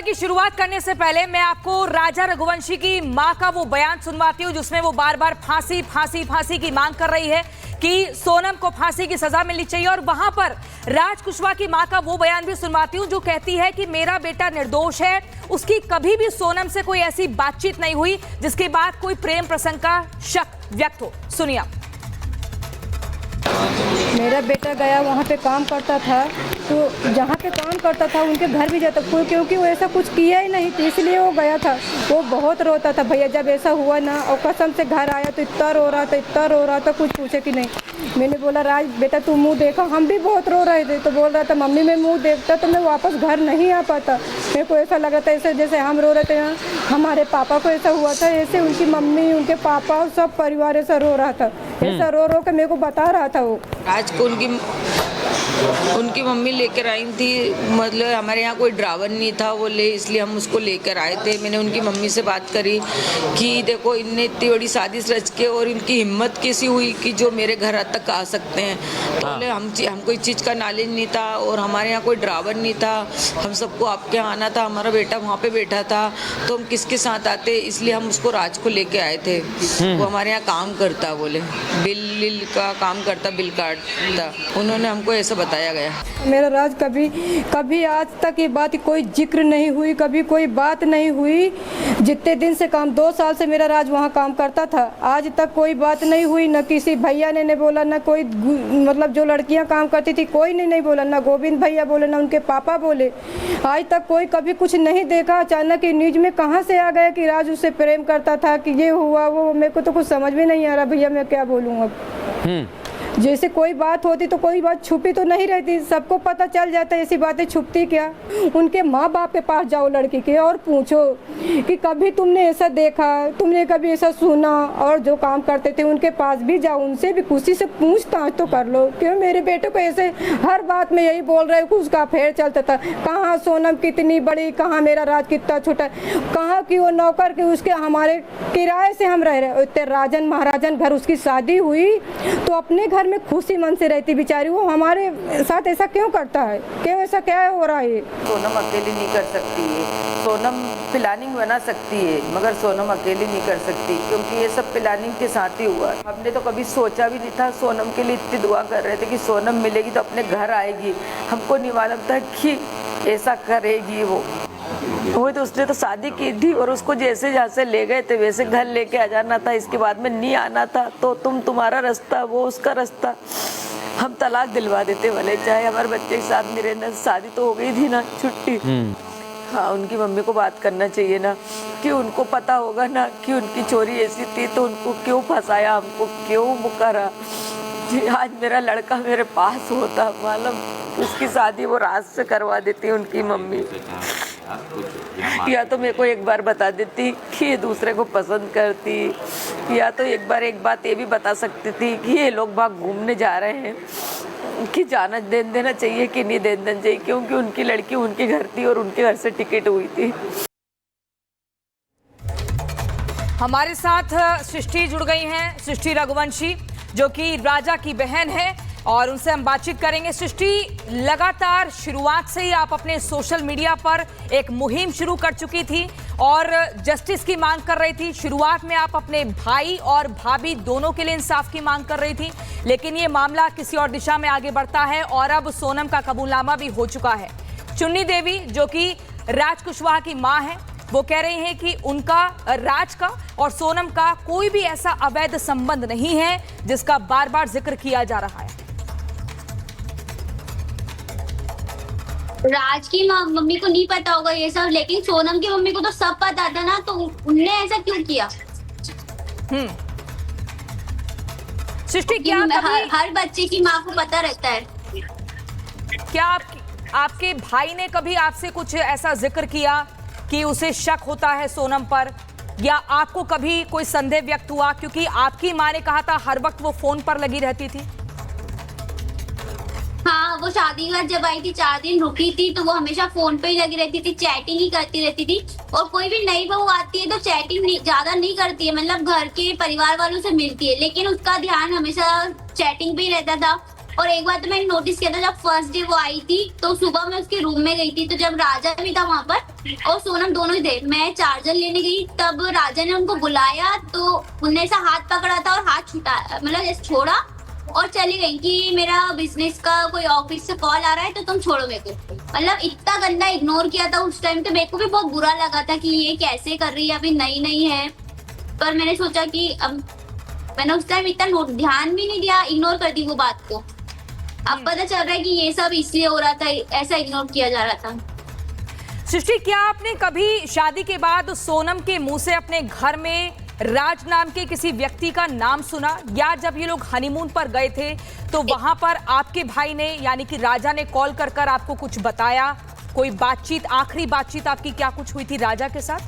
खबर की शुरुआत करने से पहले मैं आपको राजा रघुवंशी की मां का वो बयान सुनवाती हूं जिसमें वो बार बार फांसी फांसी फांसी की मांग कर रही है कि सोनम को फांसी की सजा मिलनी चाहिए। और वहां पर राज कुशवाहा की मां का वो बयान भी सुनवाती हूं जो कहती है कि मेरा बेटा निर्दोष है, उसकी कभी भी सोनम से कोई ऐसी बातचीत नहीं हुई जिसके बाद कोई प्रेम प्रसंग का शक व्यक्त हो। सुनिए आप। मेरा बेटा गया वहाँ पे काम करता था, तो जहाँ पे काम करता था उनके घर भी जाता कोई, क्योंकि वो ऐसा कुछ किया ही नहीं थी इसलिए वो गया था। वो बहुत रोता था भैया, जब ऐसा हुआ ना और कसम से घर आया तो इतना रो रहा था, इतना रो रहा था, कुछ पूछे कि नहीं। मैंने बोला राज बेटा तू मुंह देखा, हम भी बहुत रो रहे थे। तो बोल रहा था मम्मी मैं मुंह देखता तो मैं वापस घर नहीं आ पाता। मेरे को ऐसा लगा था ऐसे जैसे हम रो रहे थे ना, हमारे पापा को ऐसा हुआ था, ऐसे उनकी मम्मी उनके पापा और सब परिवार ऐसा रो रहा था। ऐसा रो रो के मेरे को बता रहा था वो। आज को उनकी मम्मी लेकर आई थी, मतलब हमारे यहाँ कोई ड्राइवर नहीं था वो इसलिए हम उसको लेकर आए थे। मैंने उनकी मम्मी से बात करी कि देखो इनने इतनी बड़ी साजिश रच के और इनकी हिम्मत कैसी हुई कि जो मेरे घर तक आ सकते हैं। तो बोले हमको इस चीज़ का नॉलेज नहीं था और हमारे यहाँ कोई ड्राइवर नहीं था, हम सबको आपके यहाँ आना था, हमारा बेटा वहाँ पे बैठा था तो हम किसके साथ आते, इसलिए हम उसको राज को लेके आए थे। वो हमारे यहाँ काम करता, बोले बिल का काम करता, बिल काटता। उन्होंने हमको ऐसा बताया गया। मेरा राज कभी आज तक ये बात कोई जिक्र नहीं हुई, कभी कोई बात नहीं हुई। जितने दिन से काम 2 साल से मेरा राज वहाँ काम करता था, आज तक कोई बात नहीं हुई। न किसी भैया ने बोला, न कोई मतलब जो लड़कियाँ काम करती थी कोई ने नहीं बोला, न गोविंद भैया बोले, न उनके पापा बोले। आज तक कोई कभी कुछ नहीं देखा। अचानक ये न्यूज में कहाँ से आ गया कि राज उससे प्रेम करता था, कि ये हुआ वो। मेरे को तो कुछ समझ में नहीं आ रहा भैया, मैं क्या बोलूँ अब। जैसे कोई बात होती तो कोई बात छुपी तो नहीं रहती, सबको पता चल जाता है, ऐसी बातें छुपती क्या। उनके माँ बाप के पास जाओ लड़की के और पूछो कि कभी तुमने ऐसा देखा, तुमने कभी ऐसा सुना। और जो काम करते थे उनके पास भी जाओ, उनसे भी खुशी से पूछताछ तो कर लो। क्यों मेरे बेटे को ऐसे हर बात में यही बोल रहे हो कि उसका अफेयर चलता था। कहाँ सोनम कितनी बड़ी, कहाँ मेरा राज कितना छोटा, कहाँ की वो नौकर की, उसके हमारे किराए से हम रह रहे। इतने राजन महाराजन घर उसकी शादी हुई तो अपने घर में खुशी मन से रहती बेचारी, वो हमारे साथ ऐसा क्यों करता है, क्यों ऐसा क्या हो रहा है। सोनम अकेली नहीं कर सकती है, सोनम प्लानिंग बना सकती है मगर सोनम अकेली नहीं कर सकती, क्योंकि ये सब प्लानिंग के साथ ही हुआ। हमने तो कभी सोचा भी नहीं था, सोनम के लिए इतनी दुआ कर रहे थे कि सोनम मिलेगी तो अपने घर आएगी। हमको नहीं मालूम था कि ऐसा करेगी वो तो उसने तो शादी की थी और उसको जैसे जहाँ से ले गए थे वैसे घर लेके आ जाना था, इसके बाद में नहीं आना था। तो तुम्हारा रास्ता वो उसका रास्ता, हम तलाक दिलवा देते भले चाहे हमारे बच्चे के साथ नहीं रहना। शादी तो हो गई थी ना, छुट्टी। हाँ उनकी मम्मी को बात करना चाहिए ना, कि उनको पता होगा ना कि उनकी चोरी ऐसी थी तो उनको क्यों फंसाया, हमको क्यों मुकरा। आज मेरा लड़का मेरे पास होता, मालूम उसकी शादी वो राज से करवा देती उनकी मम्मी, या तो मेरे को एक बार बता देती कि ये दूसरे को पसंद करती, या तो एक बात ये भी बता सकती थी कि ये लोग बाहर घूमने जा रहे हैं, कि जाना देना चाहिए कि नहीं देना चाहिए, क्योंकि उनकी लड़की उनके घर थी और उनके घर से टिकट हुई थी। हमारे साथ सृष्टि जुड़ गई हैं, सृष्टि रघुवंशी जो कि राजा की बहन है और उनसे हम बातचीत करेंगे। सृष्टि, लगातार शुरुआत से ही आप अपने सोशल मीडिया पर एक मुहिम शुरू कर चुकी थी और जस्टिस की मांग कर रही थी। शुरुआत में आप अपने भाई और भाभी दोनों के लिए इंसाफ की मांग कर रही थी, लेकिन ये मामला किसी और दिशा में आगे बढ़ता है और अब सोनम का कबूलनामा भी हो चुका है। चुन्नी देवी जो कि राज कुशवाहा की मां है, वो कह रही हैं कि उनका, राज का और सोनम का कोई भी ऐसा अवैध संबंध नहीं है जिसका बार बार जिक्र किया जा रहा है। राज की मम्मी को नहीं पता होगा ये सब, लेकिन सोनम की मम्मी को तो सब पता था ना, तो उनने ऐसा क्यों किया। सृष्टि, क्या हर बच्चे की माँ को पता रहता है। क्या आपके भाई ने कभी आपसे कुछ ऐसा जिक्र किया कि उसे शक होता है सोनम पर, या आपको कभी कोई संदेह व्यक्त हुआ? क्योंकि आपकी माँ ने कहा था हर वक्त वो फोन पर लगी रहती थी। हाँ, वो शादी के बाद जब आई थी 4 दिन रुकी थी तो वो हमेशा फोन पे ही लगी रहती थी, चैटिंग ही करती रहती थी। और कोई भी नई बहू आती है तो चैटिंग ज्यादा नहीं करती है, मतलब घर के परिवार वालों से मिलती है, लेकिन उसका ध्यान हमेशा चैटिंग पे ही रहता था। और एक बार तो मैंने नोटिस किया था, जब फर्स्ट डे वो आई थी तो सुबह मैं उसके रूम में गई थी, तो जब राजा भी था वहां पर और सोनम दोनों ही थे, मैं चार्जर लेने गई तब राजा ने उनको बुलाया तो उन्होंने ऐसा हाथ पकड़ा था और हाथ छुटा, मतलब ऐसे छोड़ा और चली गई कि मेरा बिजनेस का कोई ऑफिस से कॉल आ रहा है तो तुम छोड़ो मेरे को। मतलब इतना गंदा इग्नोर किया था उस टाइम, तो मेरे को भी बहुत बुरा लगा था कि ये कैसे कर रही है, अभी नई नई है। पर मैंने सोचा कि अब मैंने उस टाइम इतना ध्यान भी नहीं दिया, इग्नोर कर दी वो बात को। अब पता चल रहा है कि ये सब इसलिए हो रहा था, ऐसा इग्नोर किया जा रहा था। सृष्टि, क्या आपने कभी शादी के बाद सोनम के मुंह से अपने घर में राज नाम के किसी व्यक्ति का नाम सुना, या जब ये लोग हनीमून पर गए थे तो वहां पर आपके भाई ने यानी कि राजा ने कॉल कर कर आपको कुछ बताया? कोई बातचीत, आखिरी बातचीत आपकी क्या कुछ हुई थी राजा के साथ?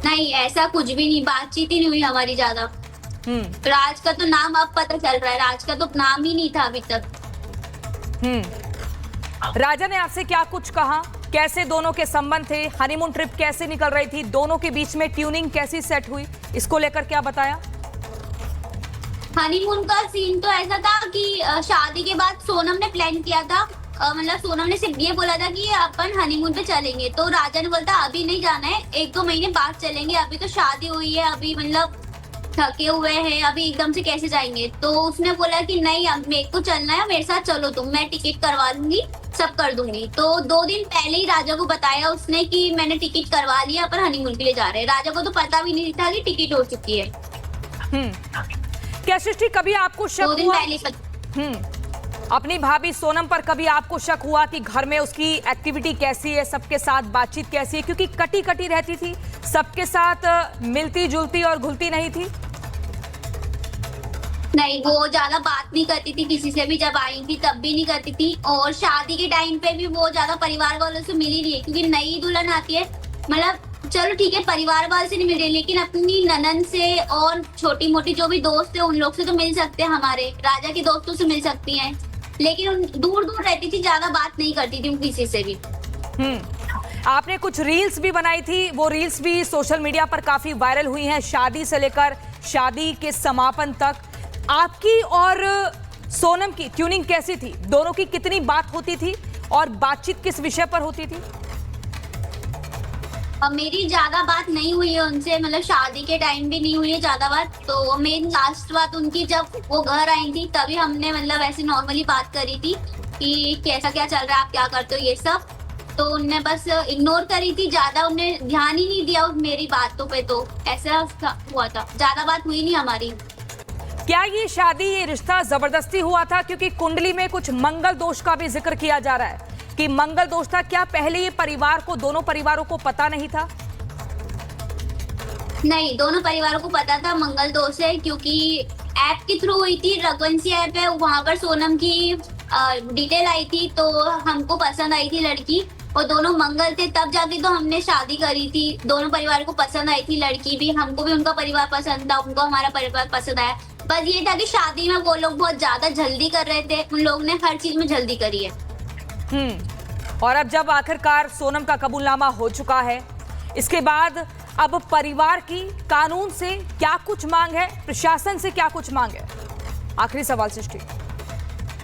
नहीं, ऐसा कुछ भी नहीं, बातचीत ही नहीं हुई हमारी ज्यादा। राज का तो नाम अब पता चल रहा है, राज का तो नाम ही नहीं था अभी तक। राजा ने आपसे क्या कुछ कहा? कैसे दोनों के संबंध थे? हनीमून ट्रिप कैसे निकल रही थी? दोनों के बीच में ट्यूनिंग कैसी सेट हुई? इसको लेकर क्या बताया? हनीमून का सीन तो ऐसा था कि शादी के बाद सोनम ने प्लान किया था, मतलब सोनम ने सिर्फ ये बोला था कि अपन हनीमून पे चलेंगे, तो राजा ने बोला अभी नहीं जाना है, 1-2 महीने बाद चलेंगे, अभी तो शादी हुई है, अभी मतलब थके हुए हैं, अभी एकदम से कैसे जाएंगे। तो उसने बोला कि नहीं, अब मेरे को चलना है, मेरे साथ चलो तुम, मैं टिकट करवा लूंगी, सब कर दूंगी। तो 2 दिन पहले ही राजा को बताया उसने कि मैंने टिकट करवा लिया, पर हनीमून के लिए जा रहे हैं। राजा को तो पता भी नहीं था कि टिकट हो चुकी है। क्या सृष्टि कभी आपको 2 शक दिन हुआ पहले अपनी भाभी सोनम पर, कभी आपको शक हुआ कि घर में उसकी एक्टिविटी कैसी है, सबके साथ बातचीत कैसी है? क्योंकि कटी कटी रहती थी, सबके साथ मिलती जुलती और घुलती नहीं थी। नहीं, वो ज्यादा बात नहीं करती थी किसी से भी, जब आई थी तब भी नहीं करती थी, और शादी के टाइम पे भी वो ज्यादा परिवार वालों से मिली नहीं है, क्योंकि नई दुल्हन आती है, मतलब चलो ठीक है परिवार वालों से नहीं मिल रही, लेकिन अपनी ननद से और छोटी मोटी जो भी दोस्त है उन लोग से तो मिल सकते हैं, हमारे राजा के दोस्तों से मिल सकती हैं, लेकिन दूर दूर रहती थी, ज्यादा बात नहीं करती थी किसी से भी। आपने कुछ रील्स भी बनाई थी, वो रील्स भी सोशल मीडिया पर काफी वायरल हुई हैं, शादी से लेकर शादी के समापन तक। आपकी और सोनम की ट्यूनिंग कैसी थी? दोनों की कितनी बात होती थी और बातचीत किस विषय पर होती थी? अब मेरी ज्यादा बात नहीं हुई है उनसे, मतलब शादी के टाइम भी नहीं हुई है ज्यादा बात। तो मेरी लास्ट बात उनकी जब वो घर आई थी तभी हमने मतलब ऐसे नॉर्मली बात करी थी कि कैसा क्या चल रहा है, आप क्या करते हो, ये सब। तो उनने बस इग्नोर करी थी, ज्यादा उन्हें ध्यान ही नहीं दिया मेरी बातों पे, तो ऐसा हुआ था, ज्यादा बात हुई नहीं हमारी। क्या ये शादी, ये रिश्ता जबरदस्ती हुआ था? क्योंकि कुंडली में कुछ मंगल दोष का भी जिक्र किया जा रहा है कि मंगल दोष था। क्या पहले ये परिवार को, दोनों परिवारों को पता नहीं था? नहीं, दोनों परिवारों को पता था मंगल दोष है, क्योंकि ऐप के थ्रू हुई थी, रघुवंशी ऐप है, वहां पर सोनम की डिटेल आई थी, तो हमको पसंद आई थी लड़की, और दोनों मंगल थे, तब जाके तो हमने शादी करी थी। दोनों परिवार को पसंद आई थी लड़की भी, हमको भी उनका परिवार पसंद था, उनको हमारा परिवार पसंद आया। बस ये था कि शादी में वो लोग बहुत ज्यादा जल्दी कर रहे थे, उन लोगों ने हर चीज में जल्दी करी है। और अब जब आखिरकार सोनम का कबूलनामा हो चुका है, इसके बाद अब परिवार की कानून से क्या कुछ मांग है, प्रशासन से क्या कुछ मांग है? आखिरी सवाल सृष्टि।